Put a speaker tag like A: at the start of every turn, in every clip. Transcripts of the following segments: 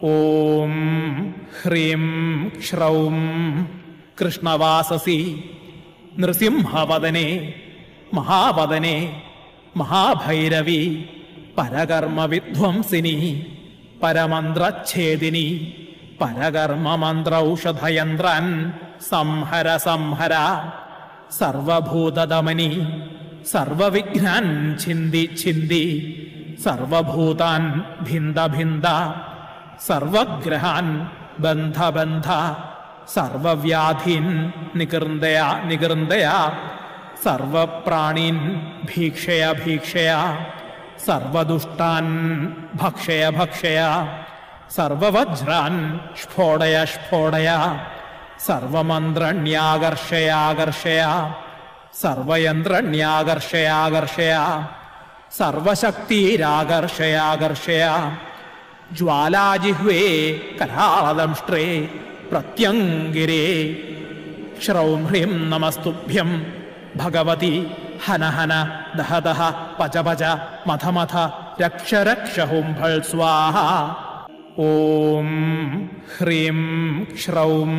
A: ഓം ഹ്രീം ക്ഷ്രൗം കൃഷ്ണവാസസി നൃസിംഹവദനെ മഹാവദനെ മഹാഭൈരവി പരകർമ്മവിധ്വംസിനി പരമന്ത്രച്ഛേദിനി പരകർമ്മമന്ത്രൌഷധയന്ത്രാൻ സംഹര സംഹര സർവഭൂതദമനി സർവവിഘ്നാൻ ഛിന്ദി ഛിന്ദി സർവഭൂതാൻ ഭിന്ദ ഭിന്ദ സർവഗ്രഹാൻ ബന്ധ ബന്ധ സർവവ്യാധീൻ നികൃന്ദയ നികൃന്ദയ സർവപ്രാണീൻ ഭീക്ഷയ ഭീക്ഷയ സർവദുഷ്ടാൻ ഭക്ഷയ ഭക്ഷയ സർവവജ്രാൻ സ്ഫോടയ സ്ഫോടയ സർവമന്ത്രണ്യാകർഷയാകർഷയ സർവയന്ത്രണ്യാകർഷയാകർഷയ സർവശക്തിരാകർഷയാകർഷയ ജ്വാലാജിഹ്വേ കരാളദംഷ്ട്രേ പ്രത്യംഗിരേ ശ്രൗം ഹ്രീം നമസ്തുഭ്യം ഭഗവതി ഹന ഹന ദഹ ദഹ പച പച മഥ മഥ രക്ഷ രക്ഷ ഹുംഭൾ സ്വാഹ. ഓം ഹ്രീം ക്ഷ്രൗം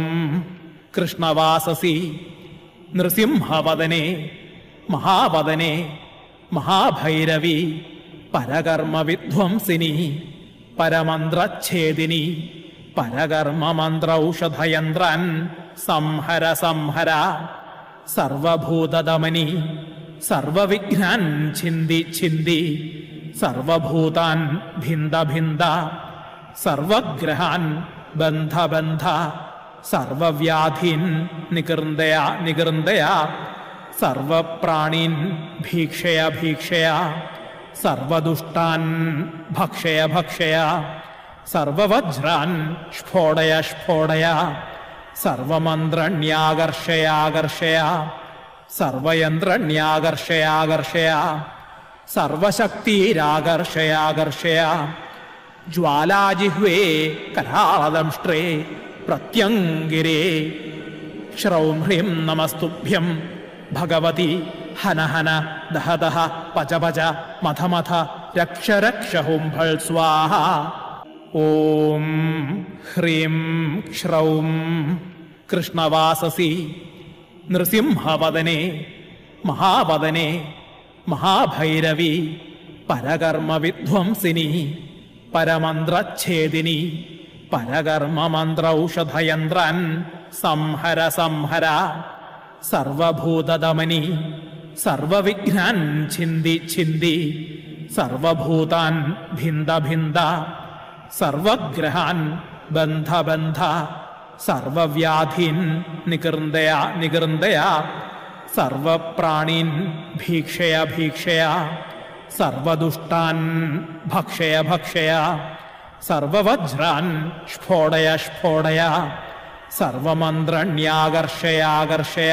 A: കൃഷ്ണവാസസി നൃസിംഹവദനെ മഹാവദനെ മഹാഭൈരവി പരകർമ്മവിധ്വംസിനി പരമന്ത്രച്ഛേദിനി പരകർമ്മമന്ത്രൌഷധയന്ത്രാൻ സംഹര സംഹര സർവഭൂതദമനി സർവവിഘ്നാൻ ഛിന്ദി ഛിന്ദി സർവഭൂതാൻ ഭിന്ദ ഭിന്ദ സർവഗ്രഹാൻ ബന്ധ ബന്ധ സർവവ്യാധീൻ നികൃന്ദയ നികൃന്ദയ സർവപ്രാണീൻ ഭീക്ഷയ ഭീക്ഷയ സർവദുഷ്ടാൻ ഭക്ഷയ ഭക്ഷയ സർവവജ്രാൻ സ്ഫോടയ സ്ഫോടയ സർവമന്ത്രണ്യാകർഷയാകർഷയ സർവയന്ത്രണ്യാകർഷയാകർഷയ സർവശക്തിരാകർഷയാകർഷയ ജ്വാലാജിഹ്വേ കരാളദംഷ്ട്രേ പ്രത്യംഗിരേ ശ്രൗം ഹ്രീം നമസ്തുഭ്യം ഭഗവതി ഹന ഹന ദഹ ദഹ പച പച മഥ മഥ രക്ഷ രക്ഷ ഹുംഭൾ സ്വാഹ. ഓം ഹ്രീം ക്ഷ്രൗം കൃഷ്ണവാസസി നൃസിംഹവദനെ മഹാവദനെ മഹാഭൈരവി പരകർമ്മവിധ്വംസിനി പരമന്ത്രച്ഛേദിനി പരകർമ്മമന്ത്രൌഷധയന്ത്രാൻ സംഹര സംഹര സർവഭൂതദമനി സർവവിഘ്നാൻ ഛിന്ദി ഛിന്ദി സർവഭൂതാൻ ഭിന്ദ ഭിന്ദ സർവഗ്രഹാൻ ബന്ധ ബന്ധ സർവവ്യാധീൻ നികൃന്ദയ നികൃന്ദയ സർവപ്രാണീൻ ഭീക്ഷയ ഭീക്ഷയ സർവദുഷ്ടാൻ ഭക്ഷയ ഭക്ഷയ സർവവജ്രാൻ സ്ഫോടയ സ്ഫോടയ സർവമന്ത്രണ്യാകർഷയാകർഷയ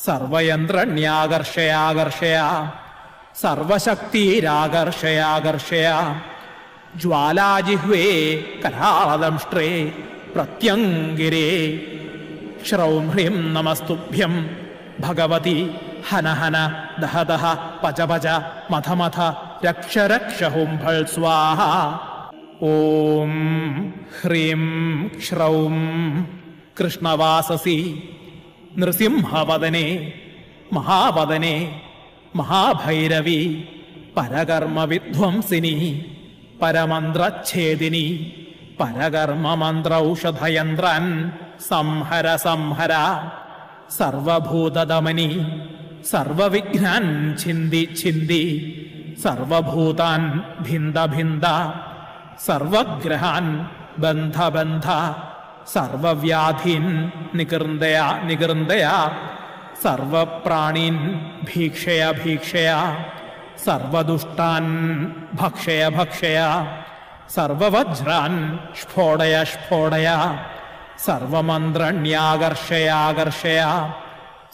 A: സർവയന്ത്രണ്യാകർഷയാകർഷയ സർവശക്തിരാകർഷയാകർഷയ ജ്വാലാജിഹ്വേ കരാളദംഷ്ട്രേ പ്രത്യംഗിരേ ശ്രൗം ഹ്രീം നമസ്തുഭ്യം ഭഗവതി ഹന ഹന ദഹ ദഹ പച പച മഥ മഥ രക്ഷ രക്ഷ ഹുംഭൾ സ്വാഹ. ഓം ഹ്രീം ക്ഷ്രൗം കൃഷ്ണവാസസി നൃസിംഹവദനെ മഹാവദനെ മഹാഭൈരവി പരകർമ്മവിധ്വംസിനി പരമന്ത്രച്ഛേദിനി പരകർമ്മമന്ത്രൌഷധയന്ത്രാൻ സംഹര സംഹര സർവഭൂതദമനി സർവവിഘ്നാൻ ഛിന്ദി ഛിന്ദി സർവഭൂതാൻ ഭിന്ദ ഭിന്ദ സർവഗ്രഹാൻ ബന്ധ ബന്ധ സർവവ്യാധീൻ നികൃന്ദയ നികൃന്ദയ സർവപ്രാണീൻ ഭീക്ഷയ ഭീക്ഷയ സർവദുഷ്ടാൻ ഭക്ഷയ ഭക്ഷയ സർവവജ്രാൻ സ്ഫോടയ സ്ഫോടയ സർവമന്ത്രണ്യാകർഷയാകർഷയ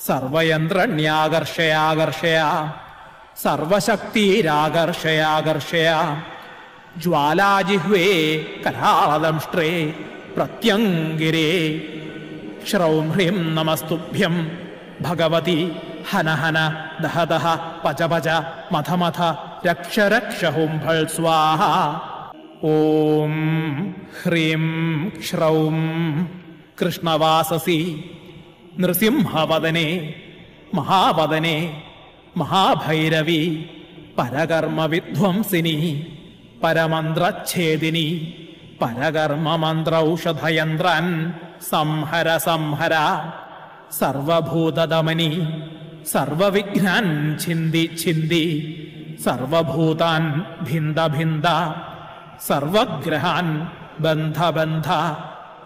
A: സർവയന്ത്രണ്യാകർഷയാകർഷയ സർവശക്തിരാകർഷയാകർഷയ ജ്വാലാജിഹ്വേ കരാളദംഷ്ട്രേ പ്രത്യംഗിരേ ശ്രൗം ഹ്രീം നമസ്തുഭ്യം ഭഗവതി ഹന ഹന ദഹ ദഹ പച പച മഥ മഥ രക്ഷ രക്ഷ ഹുംഭൾ സ്വാഹ. ഓം ഹ്രീം ക്ഷ്രൗം കൃഷ്ണവാസസി നൃസിംഹവദനെ മഹാവദനെ മഹാഭൈരവി പരകർമ്മവിധ്വംസിനി പരമന്ത്രച്ഛേദിനി പരകർമ്മമന്ത്രൌഷധയന്ത്രാൻ സംഹര സംഹര സർവഭൂതദമനി സർവവിഘ്നാൻ ഛിന്ദി ഛിന്ദി സർവഭൂതാൻ ഭിന്ദ ഭിന്ദ സർവഗ്രഹാൻ ബന്ധ ബന്ധ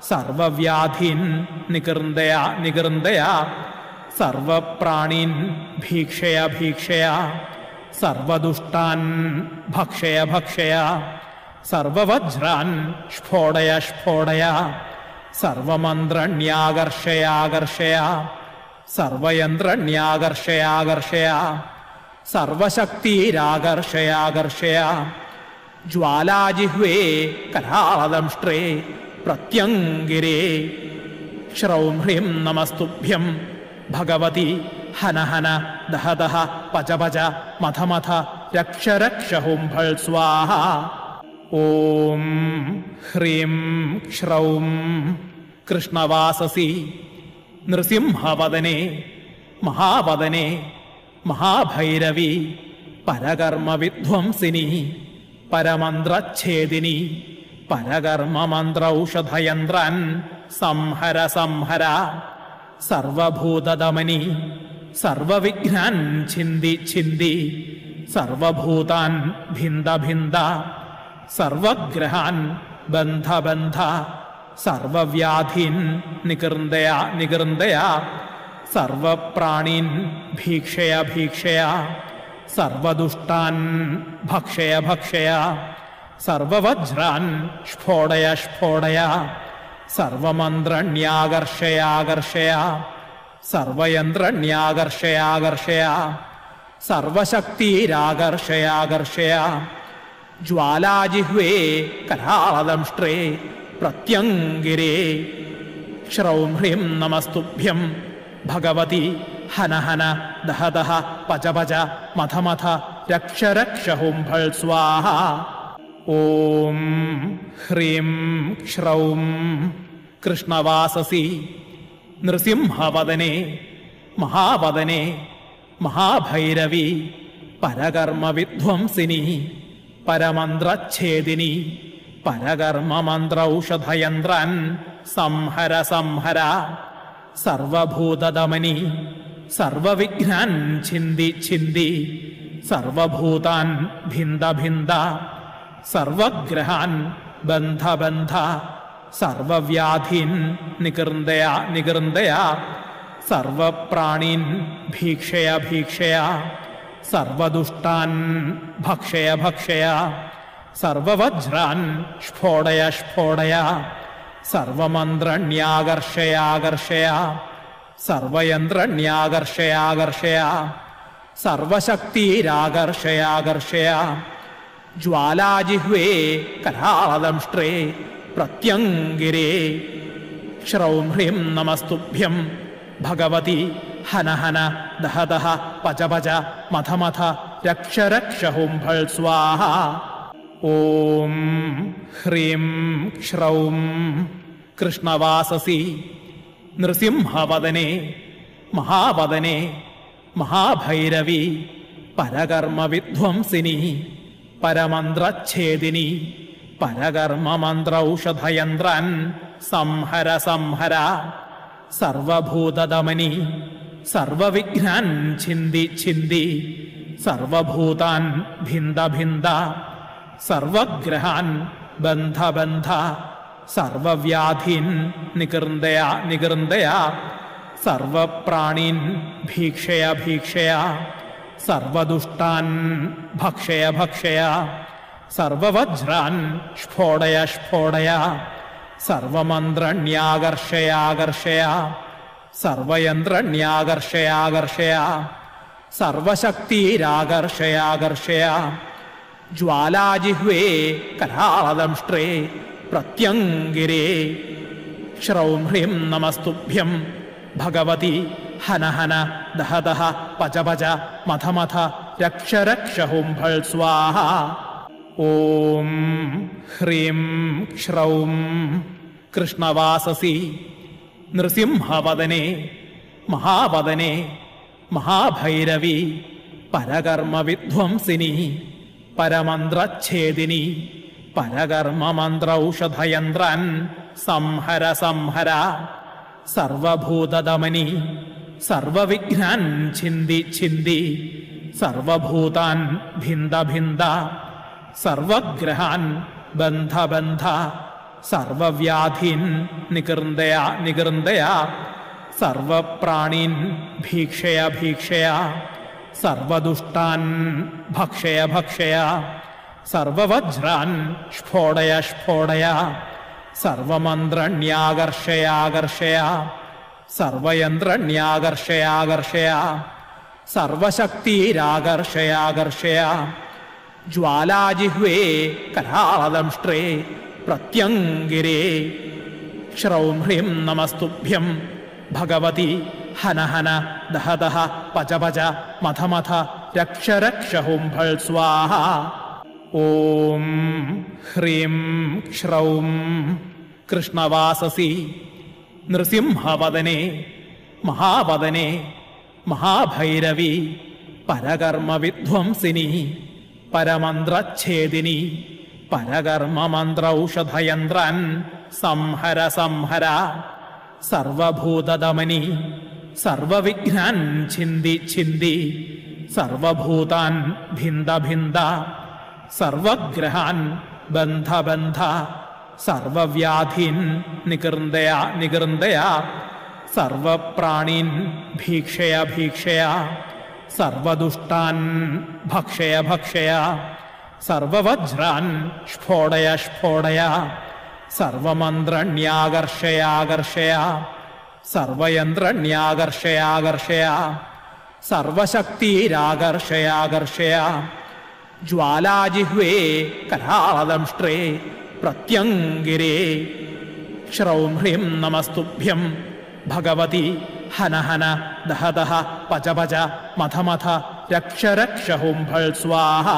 A: സർവവ്യാധീൻ നികൃന്ദയ നികൃന്ദയ സർവപ്രാണീൻ ഭീക്ഷയ ഭീക്ഷയ സർവദുഷ്ടാൻ ഭക്ഷയ ഭക്ഷയ സർവവജ്രാൻ സ്ഫോടയ സ്ഫോടയ സർവമന്ത്രണ്യാകർഷയാകർഷയ സർവയന്ത്രണ്യാകർഷയാകർഷയ സർവശക്തിരാകർഷയാകർഷയ ജ്വാലാജിഹ്വേ കരാളദംഷ്ട്രേ പ്രത്യംഗിരേ ശ്രൗം ഹ്രീം നമസ്തുഭ്യം ഭഗവതി ഹന ഹന ദഹ ദഹ പച പച മഥ മഥ രക്ഷ രക്ഷ ഹുംഭൾ സ്വാഹ. ഓം ഹ്രീം ക്ഷ്രൗം കൃഷ്ണവാസസി നൃസിംഹവദനെ മഹാവദനെ മഹാഭൈരവി പരകർമ്മവിധ്വംസിനി പരമന്ത്രച്ഛേദിനി പരകർമ്മമന്ത്രൌഷധയന്ത്രാൻ സംഹര സംഹര സർവഭൂതദമനി സർവവിഘ്നാൻ ഛിന്ദി ഛിന്ദി സർവഭൂതാൻ ഭിന്ദ ഭിന്ദ സർവഗ്രഹാൻ ബന്ധ ബന്ധ സർവവ്യാധീൻ നികൃന്ദയ നികൃന്ദയ സർവപ്രാണീൻ ഭീക്ഷയ ഭീക്ഷയ സർവദുഷ്ടാൻ ഭക്ഷയ ഭക്ഷയ സർവവജ്രാൻ സ്ഫോടയ സ്ഫോടയ സർവമന്ത്രണ്യാകർഷയാകർഷയ സർവയന്ത്രണ്യാകർഷയാകർഷയ സർവശക്തിരാകർഷയാകർഷയ ജ്വാലാജിഹ്വേ കരാളദംഷ്ട്രേ പ്രത്യംഗിരേ ശ്രൗം ഹ്രീം നമസ്തുഭ്യം ഭഗവതി ഹന ഹന ദഹ ദഹ പച പച മഥ മഥ രക്ഷ രക്ഷ ഹുംഭൾ സ്വാഹ. ഓം ഹ്രീം ക്ഷ്രൗം കൃഷ്ണവാസസി നൃസിംഹവദനെ മഹാവദനെ മഹാഭൈരവി പരകർമ്മവിധ്വംസിനി പരമന്ത്രച്ഛേദിനി പരകർമ്മമന്ത്രൌഷധയന്ത്രാൻ സംഹര സംഹര സർവഭൂതദമനി സർവവിഘ്നാൻ ഛിന്ദി ഛിന്ദി സർവഭൂതാൻ ഭിന്ദ ഭിന്ദ സർവഗ്രഹാൻ ബന്ധ ബന്ധ സർവവ്യാധീൻ നികൃന്ദയ നികൃന്ദയ സർവപ്രാണീൻ ഭീക്ഷയ ഭീക്ഷയ സർവദുഷ്ടാൻ ഭക്ഷയ ഭക്ഷയ സർവവജ്രാൻ സ്ഫോടയ സ്ഫോടയ സർവമന്ത്രണ്യാകർഷയാകർഷയ സർവയന്ത്രണ്യാകർഷയാകർഷയ സർവശക്തിരാകർഷയാകർഷയ ജ്വാലാജിഹ്വേ കരാളദംഷ്ട്രേ പ്രത്യംഗിരേ ശ്രൗം ഹ്രീം നമസ്തുഭ്യം ഭഗവതി ഹന ഹന ദഹ ദഹ പച പച മഥ മഥ രക്ഷ രക്ഷ ഹുംഭൾ സ്വാഹ. ഓം ഹ്രീം ക്ഷ്രൗം കൃഷ്ണവാസസി നൃസിംഹവദനെ മഹാവദനെ മഹാഭൈരവി പരകർമ്മവിധ്വംസിനി പരമന്ത്രച്ഛേദിനി പരകർമ്മമന്ത്രൌഷധയന്ത്രാൻ സംഹര സംഹര സർവഭൂതദമനി സർവവിഘ്നാൻ ഛിന്ദി ഛിന്ദി സർവഭൂതാൻ ഭിന്ദ ഭിന്ദ സർവഗ്രഹാൻ ബന്ധ ബന്ധ സർവവ്യാധീൻ നികൃന്ദയ നികൃന്ദയ സർവപ്രാണീൻ ഭീക്ഷയ ഭീക്ഷയ സർവദുഷ്ടാൻ ഭക്ഷയ ഭക്ഷയ സർവവജ്രാൻ സ്ഫോടയ സ്ഫോടയ സർവമന്ത്രണ്യാകർഷയാകർഷയ സർവയന്ത്രണ്യാകർഷയാകർഷയ സർവശക്തിരാകർഷയാകർഷയ ജ്വാലാജിഹ്വേ കരാളദംഷ്ട്രേ പ്രത്യംഗിരേ ശ്രൗം ഹ്രീം നമസ്തുഭ്യം ഭഗവതി ഹന ഹന ദഹ ദഹ പച പച മഥ മഥ രക്ഷ രക്ഷ ഹുംഭൾ സ്വാഹ. ഓം ഹ്രീം ക്ഷ്രൗം കൃഷ്ണവാസസി നൃസിംഹവദനെ മഹാവദനെ മഹാഭൈരവി പരകർമ്മവിധ്വംസിനി പരമന്ത്രച്ഛേദിനി പരകർമ്മമന്ത്രൌഷധയന്ത്രാൻ സംഹര സംഹര സർവഭൂതദമനി സർവവിഘ്നാൻ ഛിന്ദി ഛിന്ദി സർവഭൂതാൻ ഭിന്ദ ഭിന്ദ സർവഗ്രഹാൻ ബന്ധ ബന്ധ സർവവ്യാധീൻ നികൃന്ദയ നികൃന്ദയ സർവപ്രാണീൻ ഭീക്ഷയ ഭീക്ഷയ സർവദുഷ്ടാൻ ഭക്ഷയ ഭക്ഷയ സർവവജ്രാൻ സ്ഫോടയ സ്ഫോടയ സർവമന്ത്രണ്യാകർഷയാകർഷയ സർവയന്ത്രണ്യാകർഷയാകർഷയ സർവശക്തിരാകർഷയാകർഷയ ജ്വാലാജിഹ്വേ കരാളദംഷ്ട്രേ പ്രത്യംഗിരേ ശ്രൗം ഹ്രീം നമസ്തുഭ്യം ഭഗവതി ഹന ഹന ദഹ ദഹ പച പച മഥ മഥ രക്ഷ രക്ഷ ഹുംഭൾ സ്വാഹ ഓം ഹ്രീം ക്ഷ്രൗം കൃഷ്ണവാസസി നൃസിംഹവദനെ മഹാവദനെ മഹാഭൈരവി പരകർമ്മവിധ്വംസിനി പരമന്ത്രച്ഛേദിനി പരകർമ്മമന്ത്രൌഷധയന്ത്രാൻ സംഹര സംഹര സർവഭൂതദമനി സർവവിഘ്നാൻ ഛിന്ദി ഛിന്ദി സർവഭൂതാൻ ഭിന്ദ ഭിന്ദ സർവഗ്രഹാൻ ബന്ധ ബന്ധ സർവവ്യാധീൻ നികൃന്ദയ നികൃന്ദയ സർവപ്രാണീൻ ഭീക്ഷയ ഭീക്ഷയ സർവദുഷ്ടാൻ ഭക്ഷയ ഭക്ഷയ സർവവജ്രാൻ സ്ഫോടയ സ്ഫോടയ സർവമന്ത്രണ്യാകർഷയാകർഷയ സർവയന്ത്രണ്യാകർഷയാകർഷയ സർവശക്തിരാകർഷയാകർഷയ ജ്വാലാജിഹ്വേ കരാളദംഷ്ട്രേ പ്രത്യംഗിരേ ശ്രൗം ഹ്രീം നമസ്തുഭ്യം ഭഗവതി ഹന ഹന ദഹ ദഹ പച പച മഥ മഥ രക്ഷ രക്ഷ ഹുംഭൾ സ്വാഹ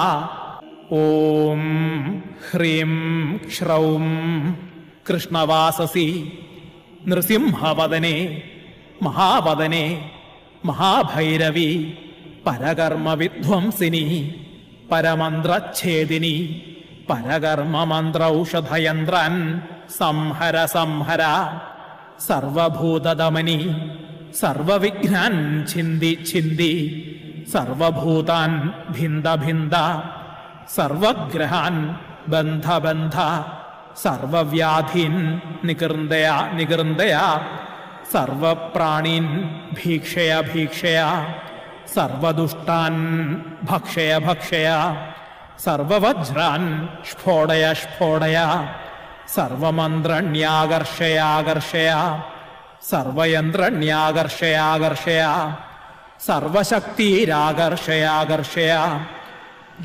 A: ഓം ഹ്രീം ക്ഷ്രൗം കൃഷ്ണവാസസി നൃസിംഹവദനെ മഹാവദനെ മഹാഭൈരവി പരകർമ്മവിധ്വംസിനി പരമന്ത്രച്ഛേദിനി പരകർമ്മമന്ത്രൌഷധയന്ത്രാൻ സംഹര സംഹര സർവഭൂതദമനി സർവവിഘ്നാൻ ഛിന്ദി ഛിന്ദി സർവഭൂതാൻ ഭിന്ദ ഭിന്ദ സർവഗ്രഹാൻ ബന്ധ ബന്ധ സർവവ്യാധീൻ നികൃന്ദയ നികൃന്ദയ സർവപ്രാണീൻ ഭീക്ഷയ ഭീക്ഷയ സർവദുഷ്ടാൻ ഭക്ഷയ ഭക്ഷയ സർവവജ്രാൻ സ്ഫോടയ സ്ഫോടയ സർവമന്ത്രണ്യാകർഷയാകർഷയ സർവയന്ത്രണ്യാകർഷയാകർഷയ സർവശക്തിരാകർഷയാകർഷയ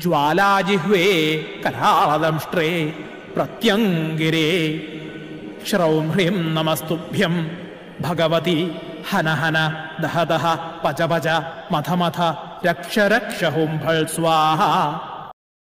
A: ജ്വാലാജിഹ്വേ കരാളദംഷ്ട്രേ പ്രത്യംഗിരേ ശ്രൗം ഹ്രീം നമസ്തുഭ്യം ഭഗവതി ഹന ഹന ദഹ ദഹ പച പച മഥ മഥ രക്ഷ രക്ഷ ഹുംഭൾ സ്വാഹ